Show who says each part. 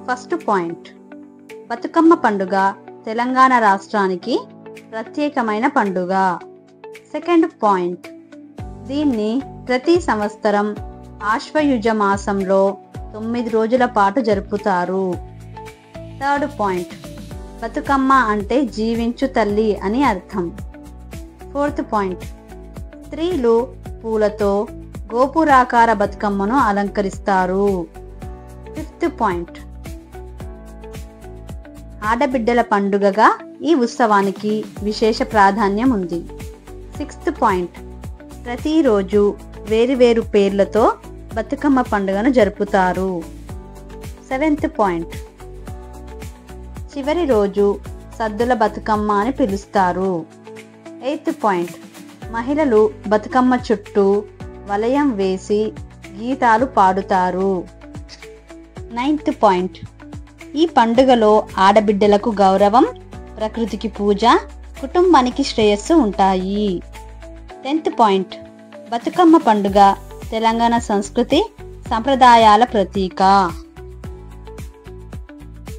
Speaker 1: First point, Bathukamma పండుగ తెలంగాణ రాష్ట్రానికి ప్రత్యేకమైన పండుగ. సెకండ్ పాయింట్, దీన్ని ప్రతి సంవత్సరం ఆశ్వయుజ మాసంలో 9 రోజుల పాటు జరుపుతారు. థర్డ్ పాయింట్, బతుకమ్మ అంటే జీవించు తల్లి అని అర్థం. ఫోర్త్ పాయింట్, స్త్రీలు పూలతో గోపురాకార బతుకమ్మను అలంకరిస్తారు. ఫిఫ్త్ పాయింట్, ఆడబిడ్డల పండుగగా ఈ ఉత్సవానికి విశేష ప్రాధాన్యం ఉంది. సిక్స్త్ పాయింట్, ప్రతిరోజు వేరువేరు పేర్లతో బతుకమ్మ పండుగను జరుపుతారు. సెవెంత్ పాయింట్, చివరి రోజు సద్దుల బతుకమ్మ అని పిలుస్తారు. ఎయిత్ పాయింట్, మహిళలు బతుకమ్మ చుట్టూ వలయం వేసి గీతాలు పాడుతారు. నైన్త్ పాయింట్, ఈ పండుగలో ఆడబిడ్డలకు గౌరవం, ప్రకృతికి పూజ, కుటుంబానికి శ్రేయస్సు ఉంటాయి. 10th పాయింట్, బతుకమ్మ పండుగ తెలంగాణ సంస్కృతి సంప్రదాయాల ప్రతీక.